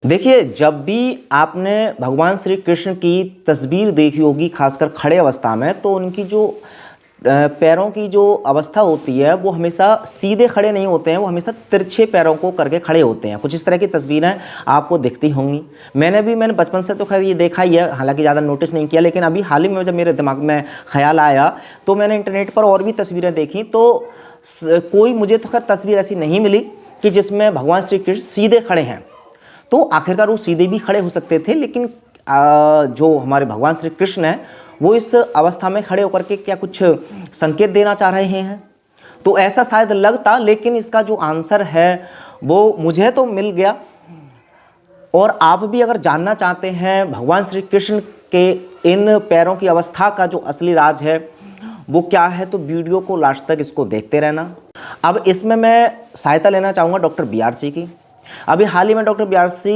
देखिए, जब भी आपने भगवान श्री कृष्ण की तस्वीर देखी होगी, खासकर खड़े अवस्था में, तो उनकी जो पैरों की जो अवस्था होती है वो हमेशा सीधे खड़े नहीं होते हैं, वो हमेशा तिरछे पैरों को करके खड़े होते हैं। कुछ इस तरह की तस्वीरें आपको दिखती होंगी। मैंने बचपन से तो खैर ये देखा ही है, हालांकि ज़्यादा नोटिस नहीं किया, लेकिन अभी हाल ही में जब मेरे दिमाग में ख्याल आया तो मैंने इंटरनेट पर और भी तस्वीरें देखी, तो कोई मुझे तो खैर तस्वीर ऐसी नहीं मिली कि जिसमें भगवान श्री कृष्ण सीधे खड़े हैं। तो आखिरकार वो सीधे भी खड़े हो सकते थे, लेकिन जो हमारे भगवान श्री कृष्ण हैं वो इस अवस्था में खड़े होकर के क्या कुछ संकेत देना चाह रहे हैं, तो ऐसा शायद लगता। लेकिन इसका जो आंसर है वो मुझे तो मिल गया। और आप भी अगर जानना चाहते हैं भगवान श्री कृष्ण के इन पैरों की अवस्था का जो असली राज है वो क्या है, तो वीडियो को लास्ट तक इसको देखते रहना। अब इसमें मैं सहायता लेना चाहूँगा डॉक्टर BRC की। अभी हाल ही में डॉक्टर BRC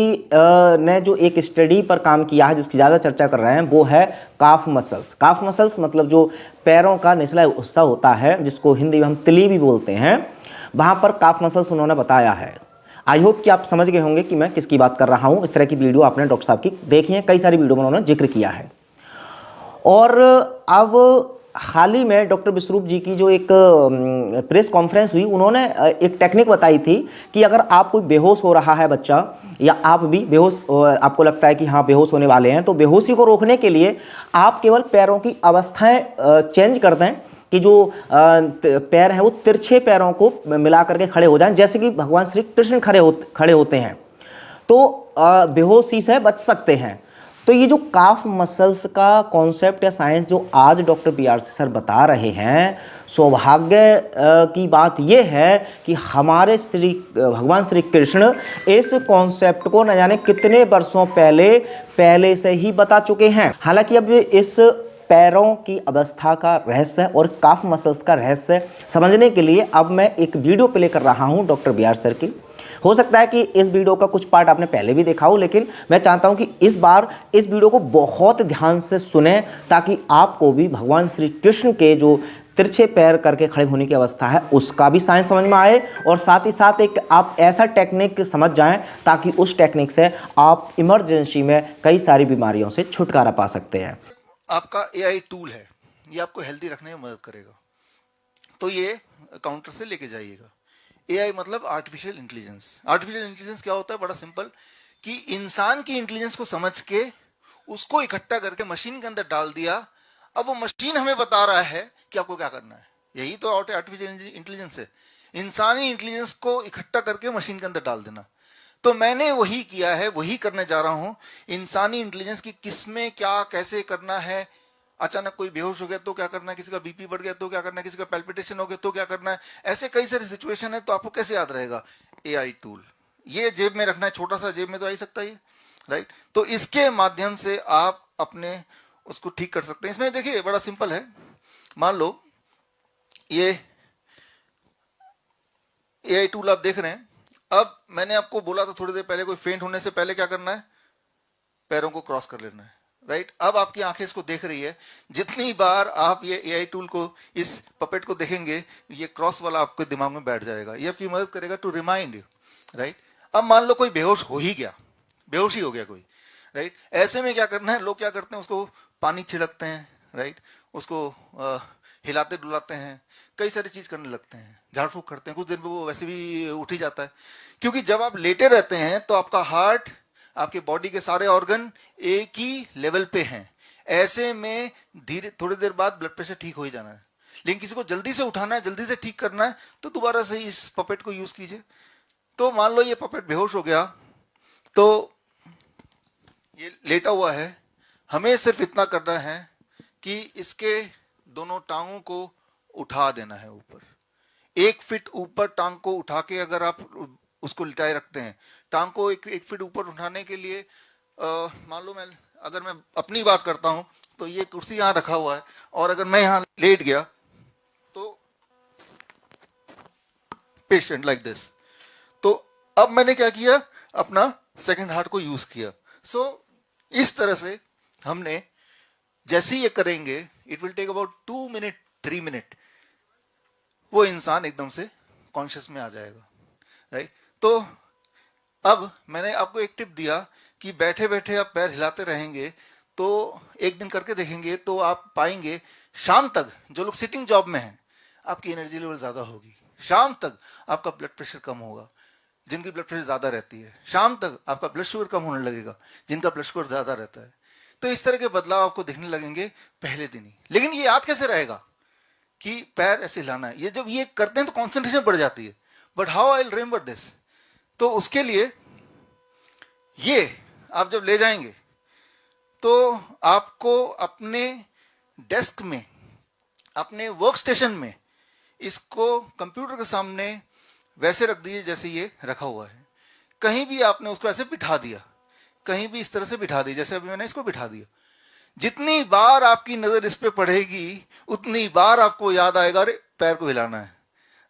ने जो एक स्टडी पर काम किया है जिसकी ज़्यादा चर्चा कर रहे हैं वो है काफ मसल्स। काफ मसल्स मतलब जो पैरों का निचला हिस्सा होता है, जिसको हिंदी में हम तिली भी बोलते हैं, वहाँ पर काफ मसल्स उन्होंने बताया है। आई होप कि आप समझ गए होंगे कि मैं किसकी बात कर रहा हूँ। इस तरह की वीडियो आपने डॉक्टर साहब की देखी है, कई सारी वीडियो में उन्होंने जिक्र किया है। और अब हाल ही में डॉक्टर विश्वरूप जी की जो एक प्रेस कॉन्फ्रेंस हुई, उन्होंने एक टेक्निक बताई थी कि अगर आप कोई बेहोश हो रहा है बच्चा, या आप भी बेहोश, आपको लगता है कि हाँ बेहोश होने वाले हैं, तो बेहोशी को रोकने के लिए आप केवल पैरों की अवस्थाएं चेंज कर दें कि जो पैर हैं वो तिरछे पैरों को मिला करके खड़े हो जाएं, जैसे कि भगवान श्री कृष्ण खड़े होते हैं, तो बेहोशी से बच सकते हैं। तो ये जो काफ मसल्स का कॉन्सेप्ट या साइंस जो आज डॉक्टर BRC सर बता रहे हैं, सौभाग्य की बात ये है कि हमारे भगवान श्री कृष्ण इस कॉन्सेप्ट को न जाने कितने वर्षों पहले से ही बता चुके हैं। हालांकि अब इस पैरों की अवस्था का रहस्य और काफ मसल्स का रहस्य समझने के लिए अब मैं एक वीडियो प्ले कर रहा हूँ डॉक्टर BRC सर की। हो सकता है कि इस वीडियो का कुछ पार्ट आपने पहले भी देखा हो, लेकिन मैं चाहता हूं कि इस बार इस वीडियो को बहुत ध्यान से सुने, ताकि आपको भी भगवान श्री कृष्ण के जो तिरछे पैर करके खड़े होने की अवस्था है उसका भी साइंस समझ में आए, और साथ ही साथ एक आप ऐसा टेक्निक समझ जाएं ताकि उस टेक्निक से आप इमरजेंसी में कई सारी बीमारियों से छुटकारा पा सकते हैं। आपका AI टूल है, ये आपको हेल्दी रखने में मदद करेगा, तो ये काउंटर से लेके जाइएगा। AI मतलब आर्टिफिशियल इंटेलिजेंस। आर्टिफिशियल इंटेलिजेंस क्या होता है? बड़ा सिंपल, कि इंसान की इंटेलिजेंस को समझ के उसको इकट्ठा करके मशीन के अंदर डाल दिया। अब वो मशीन हमें बता रहा है कि आपको क्या करना है। यही तो आर्टिफिशियल इंटेलिजेंस है, इंसानी इंटेलिजेंस को इकट्ठा करके मशीन के अंदर डाल देना। तो मैंने वही किया है, वही करने जा रहा हूं। इंसानी इंटेलिजेंस की किसमें क्या कैसे करना है, अचानक कोई बेहोश हो गया तो क्या करना है, किसी का बीपी बढ़ गया तो क्या करना है, किसी का पैल्पिटेशन हो गया तो क्या करना है, ऐसे कई सारी सिचुएशन है। तो आपको कैसे याद रहेगा? AI टूल, ये जेब में रखना है, छोटा सा जेब में तो आ ही सकता है, राइट। तो इसके माध्यम से आप अपने उसको ठीक कर सकते हैं। इसमें देखिए बड़ा सिंपल है। मान लो ये AI टूल आप देख रहे हैं। अब मैंने आपको बोला था थोड़ी देर पहले, कोई फेंट होने से पहले क्या करना है? पैरों को क्रॉस कर लेना है, राइट। अब आपकी आंखें इसको देख रही है। जितनी बार आप ये AI टूल को, इस पपेट को देखेंगे, ये क्रॉस वाला आपके दिमाग में बैठ जाएगा। ये आपकी मदद करेगा टू रिमाइंड यू, राइट। अब मान लो कोई बेहोश हो ही गया, बेहोश ही हो गया कोई, राइट। ऐसे में क्या करना है? लोग क्या करते हैं, उसको पानी छिड़कते हैं, राइट, उसको हिलाते डुलाते हैं, कई सारी चीज करने लगते हैं, झाड़ फूक करते हैं। कुछ देर में वो वैसे भी उठ ही जाता है, क्योंकि जब आप लेटे रहते हैं तो आपका हार्ट, आपके बॉडी के सारे ऑर्गन एक ही लेवल पे हैं। ऐसे में धीरे थोड़ी देर बाद ब्लड प्रेशर ठीक हो ही जाना है। लेकिन किसी को जल्दी से उठाना है, जल्दी से ठीक करना है, तो दोबारा से इस पपेट को यूज कीजिए। तो मान लो ये पपेट बेहोश हो गया, तो ये लेटा हुआ है। हमें सिर्फ इतना करना है कि इसके दोनों टांगों को उठा देना है ऊपर। 1 फीट ऊपर टांग को उठा के अगर आप उसको लिटाए रखते हैं, टांग को एक फीट ऊपर उठाने के लिए, मान लो अगर मैं अपनी बात करता हूं, तो ये कुर्सी यहां रखा हुआ है, और अगर मैं यहां लेट गया तो पेशेंट लाइक दिस। तो अब मैंने क्या किया? अपना सेकंड हार्ट को यूज किया। सो इस तरह से हमने, जैसे ये करेंगे, it will take about 2 minute 3 minute, वो इंसान एकदम से कॉन्शियस में आ जाएगा, राइट। तो अब मैंने आपको एक टिप दिया कि बैठे बैठे आप पैर हिलाते रहेंगे, तो एक दिन करके देखेंगे तो आप पाएंगे शाम तक जो लोग सिटिंग जॉब में हैं आपकी एनर्जी लेवल ज्यादा होगी, शाम तक आपका ब्लड प्रेशर कम होगा जिनकी ब्लड प्रेशर ज्यादा रहती है, शाम तक आपका ब्लड शुगर कम होने लगेगा जिनका ब्लड शुगर ज्यादा रहता है। तो इस तरह के बदलाव आपको दिखने लगेंगे पहले दिन ही। लेकिन ये याद कैसे रहेगा कि पैर ऐसे हिलाना है? ये जब ये करते हैं तो कॉन्सेंट्रेशन बढ़ जाती है, but how I will remember this? तो उसके लिए ये आप जब ले जाएंगे तो आपको अपने डेस्क में, अपने वर्क स्टेशन में इसको कंप्यूटर के सामने वैसे रख दीजिए जैसे ये रखा हुआ है। कहीं भी आपने उसको ऐसे बिठा दिया, कहीं भी इस तरह से बिठा दिया जैसे अभी मैंने इसको बिठा दिया। जितनी बार आपकी नजर इस पे पड़ेगी उतनी बार आपको याद आएगा अरे पैर को हिलाना है,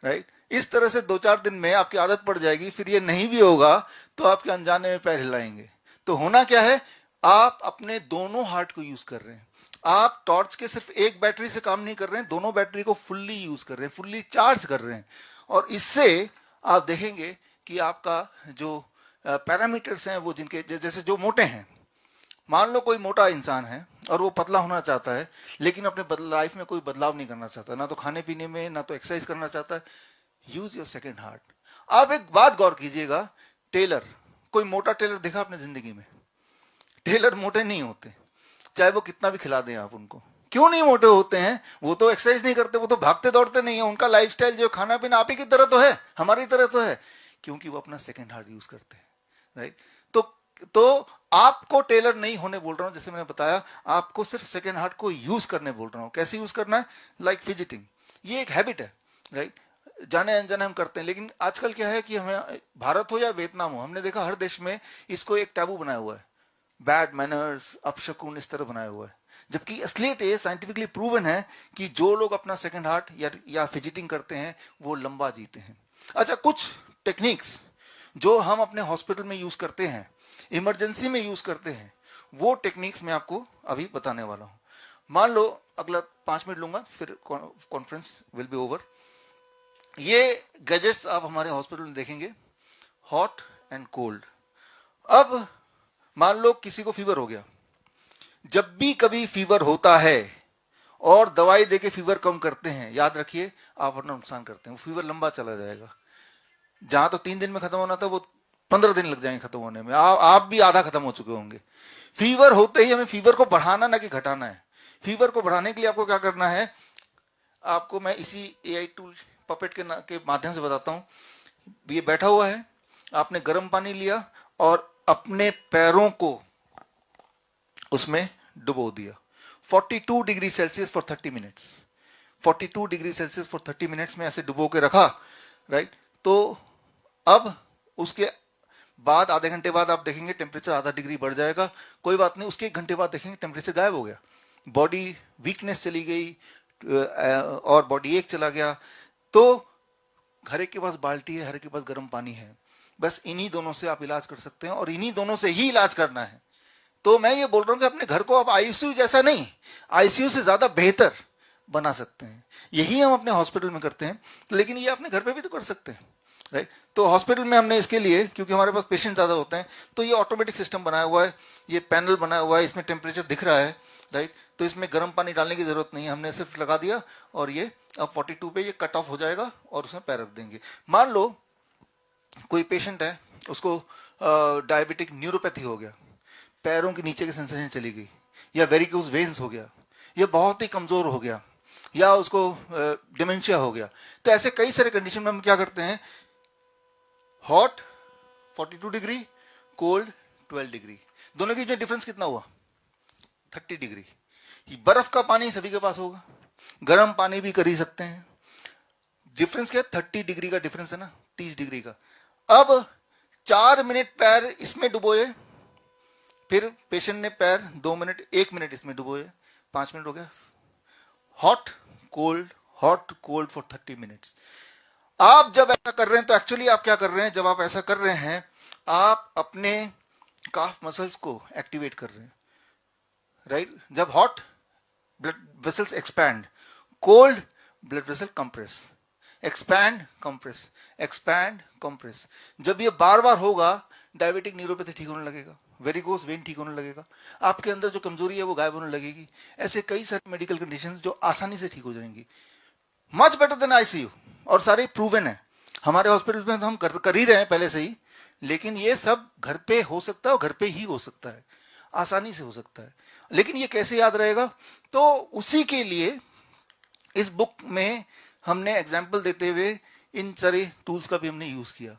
राइट? इस तरह से 2-4 दिन में आपकी आदत पड़ जाएगी। फिर ये नहीं भी होगा तो आपके अनजाने में पैर हिलाएंगे। तो होना क्या है, आप अपने दोनों हार्ट को यूज कर रहे हैं। आप टॉर्च के सिर्फ एक बैटरी से काम नहीं कर रहे हैं, दोनों बैटरी को फुल्ली यूज कर रहे हैं, फुल्ली चार्ज कर रहे हैं। और इससे आप देखेंगे कि आपका जो पैरामीटर्स हैं वो जिनके जैसे जो मोटे हैं, मान लो कोई मोटा इंसान है और वो पतला होना चाहता है लेकिन अपने लाइफ में कोई बदलाव नहीं करना चाहता, ना तो खाने पीने में, ना तो एक्सरसाइज करना चाहता है, यूज योर सेकेंड हार्ट। आप एक बात गौर कीजिएगा, टेलर, कोई मोटा टेलर देखा आपने जिंदगी में? टेलर मोटे नहीं होते, चाहे वो कितना भी खिला दें आप उनको। क्यों नहीं मोटे होते हैं? वो तो एक्सरसाइज नहीं करते, वो तो भागते दौड़ते नहीं है, उनका लाइफस्टाइल जो खाना पीना आप ही की तरह तो है, हमारी तरह तो है, क्योंकि वो अपना सेकेंड हार्ट यूज करते हैं, राइट? तो आपको टेलर नहीं होने बोल रहा हूं, जैसे मैंने बताया, आपको सिर्फ सेकेंड हार्ट को यूज करने बोल रहा हूं। कैसे यूज करना है? लाइक फिजिटिंग, ये एक हैबिट है, राइट? जाने अनजाने हम करते हैं, लेकिन आजकल क्या है कि हमें, भारत हो या वियतनाम हो, हमने देखा हर देश में इसको एक टैबू बनाया हुआ है, बैड मैनर्स, अपशकुन, इस तरह बनाया हुआ है। जबकि असलियत ये साइंटिफिकली प्रूवन है कि जो लोग अपना सेकंड हार्ट या फिजिटिंग करते हैं वो लंबा जीते हैं। अच्छा, कुछ टेक्निक्स जो हम अपने हॉस्पिटल में यूज करते हैं, इमरजेंसी में यूज करते हैं, वो टेक्निक्स मैं आपको अभी बताने वाला हूं। मान लो अगला 5 मिनट लूंगा, फिर कॉन्फ्रेंस विल बी ओवर। ये गैजेट्स आप हमारे हॉस्पिटल में देखेंगे, हॉट एंड कोल्ड। अब मान लो किसी को फीवर हो गया, जब भी कभी फीवर होता है और दवाई देके फीवर कम करते हैं, याद रखिए आप अपना नुकसान करते हैं, वो फीवर लंबा चला जाएगा। जहां तो 3 दिन में खत्म होना था वो 15 दिन लग जाएंगे खत्म होने में, आप भी आधा खत्म हो चुके होंगे। फीवर होते ही हमें फीवर को बढ़ाना ना कि घटाना है। फीवर को बढ़ाने के लिए आपको क्या करना है, आपको मैं इसी AI टूल पपेट के माध्यम से बताता हूं। ये बैठा हुआ है, आपने गर्म पानी लिया और अपने पैरों को उसमें डुबो दिया 42 degree Celsius for 30 minutes. 42 degree Celsius for 30 minutes में ऐसे डुबो के रखा, राइट? तो अब उसके बाद आधे घंटे बाद आप देखेंगे टेम्परेचर आधा डिग्री बढ़ जाएगा, कोई बात नहीं। उसके 1 घंटे बाद देखेंगे टेम्परेचर गायब हो गया, बॉडी वीकनेस चली गई और बॉडी एक चला गया। तो हर एक के पास बाल्टी है, हर एक के पास गर्म पानी है, बस इन्हीं दोनों से आप इलाज कर सकते हैं और इन्हीं दोनों से ही इलाज करना है। तो मैं ये बोल रहा हूं कि अपने घर को आप आईसीयू जैसा नहीं, आईसीयू से ज्यादा बेहतर बना सकते हैं। यही हम अपने हॉस्पिटल में करते हैं, लेकिन ये अपने घर पे भी तो कर सकते हैं, राइट? तो हॉस्पिटल में हमने इसके लिए, क्योंकि हमारे पास पेशेंट ज्यादा होते हैं, तो ये ऑटोमेटिक सिस्टम बनाया हुआ है, ये पैनल बनाया हुआ है, इसमें टेम्परेचर दिख रहा है, राइट? तो इसमें गर्म पानी डालने की जरूरत नहीं है, हमने सिर्फ लगा दिया और ये अब 42 पे ये कट ऑफ हो जाएगा और उसमें पैर रख देंगे। मान लो कोई पेशेंट है, उसको डायबिटिक न्यूरोपैथी हो गया, पैरों के नीचे की सेंसेशन चली गई, या वेरिकोज वेन्स हो गया, या बहुत ही कमजोर हो गया, या उसको डिमेंशिया हो गया। तो ऐसे कई सारे कंडीशन में हम क्या करते हैं, हॉट 42 डिग्री, कोल्ड 12 डिग्री, दोनों की जो डिफरेंस कितना हुआ 30 डिग्री। बर्फ का पानी सभी के पास होगा, गर्म पानी भी कर ही सकते हैं। डिफरेंस क्या है? 30 डिग्री का डिफरेंस है ना, 30 डिग्री का। अब 4 मिनट पैर इसमें डुबोए, फिर पेशेंट ने पैर 2 मिनट 1 मिनट इसमें डुबोए, 5 मिनट हो गया। Hot cold for 30 minutes. आप जब ऐसा कर रहे हैं तो एक्चुअली आप क्या कर रहे हैं, जब आप ऐसा कर रहे हैं आप अपने काफ मसल्स को एक्टिवेट कर रहे हैं, राइट? जब hot blood vessels expand, cold blood vessel compress, expand compress, expand compress. जब ये बार बार होगा डायबिटिक न्यूरोपैथी ठीक होने लगेगा, वेरिकोस वेन ठीक होने लगेगा, आपके अंदर जो कमजोरी है वो गायब होने लगेगी। ऐसे कई सारे मेडिकल कंडीशंस जो आसानी से ठीक हो जाएंगी, मच बेटर देन आईसीयू, और सारे प्रूवन है। हमारे हॉस्पिटल में तो हम कर ही रहे हैं पहले से ही, लेकिन ये सब घर पे हो सकता है और घर पे ही हो सकता है, आसानी से हो सकता है। लेकिन ये कैसे याद रहेगा, तो उसी के लिए इस बुक में हमने एग्जाम्पल देते हुए इन सारे टूल्स का भी हमने यूज किया,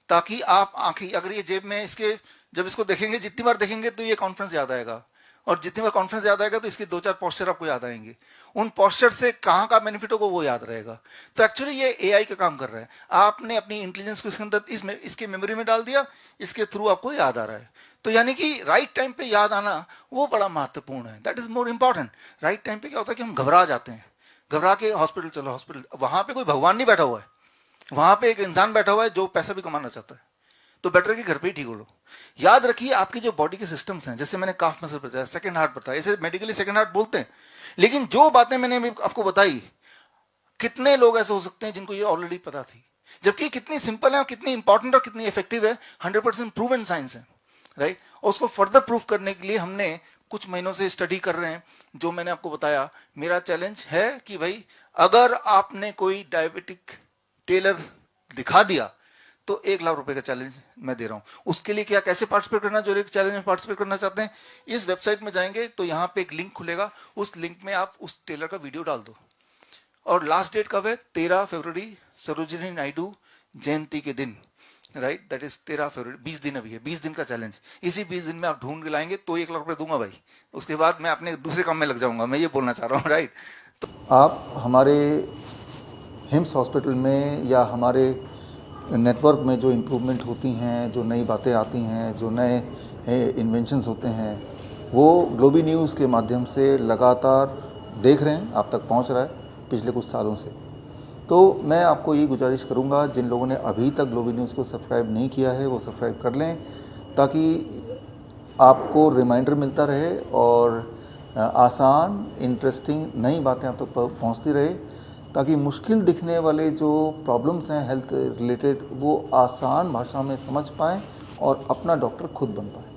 ताकि आप आंखें अगर ये जेब में इसके जब इसको देखेंगे, जितनी बार देखेंगे तो ये कॉन्फ्रेंस याद आएगा, और जितनी बार कॉन्फ्रेंस याद आएगा तो इसके 2-4 पोस्चर आपको याद आएंगे, उन पोस्चर से कहाँ का बेनिफिट होगा वो याद रहेगा। तो एक्चुअली ये एआई का काम कर रहा है, आपने अपनी इंटेलिजेंस को इसके अंदर इसके मेमोरी में डाल दिया, इसके थ्रू आपको याद आ रहा है। तो यानी कि राइट टाइम पे याद आना वो बड़ा महत्वपूर्ण है, that is more important. Right time पे क्या होता है कि हम घबरा जाते हैं, घबरा के हॉस्पिटल चलो, हॉस्पिटल वहां पे कोई भगवान नहीं बैठा हुआ है, वहां पे एक इंसान बैठा हुआ है जो पैसा भी कमाना चाहता है, तो बेटर कि घर पे ही ठीक हो लो। याद रखिए आपकी जो बॉडी के सिस्टम्स हैं, जैसे मैंने काफ मसल बताया, सेकंड हार्ट बताया, इसे मेडिकली सेकंड हार्ट बोलते हैं, लेकिन जो बातें मैंने आपको बताई, कितने लोग ऐसे हो सकते हैं जिनको ये ऑलरेडी पता थी, जबकि कितनी सिंपल है और कितनी इंपॉर्टेंट और कितनी इफेक्टिव है, 100% प्रूवन साइंस है, राइट। और उसको फर्दर प्रूफ करने के लिए हमने कुछ महीनों से स्टडी कर रहे हैं, जो मैंने आपको बताया। मेरा चैलेंज है कि भाई अगर आपने कोई डायबिटिक टेलर दिखा दिया तो 1 लाख रुपए का चैलेंज मैं दे रहा हूं। उसके लिए क्या कैसे पार्टिसिपेट करना, जो एक चैलेंज में पार्टिसिपेट करना चाहते हैं, इस वेबसाइट में जाएंगे तो यहां पे एक लिंक खुलेगा, उस लिंक में आप उस टेलर का वीडियो डाल दो, और लास्ट डेट कब है, 13 फरवरी, सरोजिनी नायडू जयंती के दिन, राइट, दैट इज 13 फरवरी, 20 दिन अभी है, 20 दिन का चैलेंज। इसी 20 दिन में आप ढूंढ के लाएंगे तो 1 लाख रुपए दूंगा भाई, उसके बाद मैं अपने दूसरे काम में लग जाऊंगा, मैं ये बोलना चाह रहा हूँ, राइट। तो आप हमारे हिम्स हॉस्पिटल में या हमारे नेटवर्क में जो इम्प्रूवमेंट होती हैं, जो नई बातें आती हैं, जो नए इन्वेंशंस होते हैं, वो ग्लोबी न्यूज़ के माध्यम से लगातार देख रहे हैं, आप तक पहुंच रहा है पिछले कुछ सालों से। तो मैं आपको ये गुजारिश करूंगा, जिन लोगों ने अभी तक ग्लोबी न्यूज़ को सब्सक्राइब नहीं किया है वो सब्सक्राइब कर लें, ताकि आपको रिमाइंडर मिलता रहे और आसान इंटरेस्टिंग नई बातें आप तक पहुंचती रहे, ताकि मुश्किल दिखने वाले जो प्रॉब्लम्स हैं हेल्थ रिलेटेड वो आसान भाषा में समझ पाएँ और अपना डॉक्टर खुद बन पाएँ।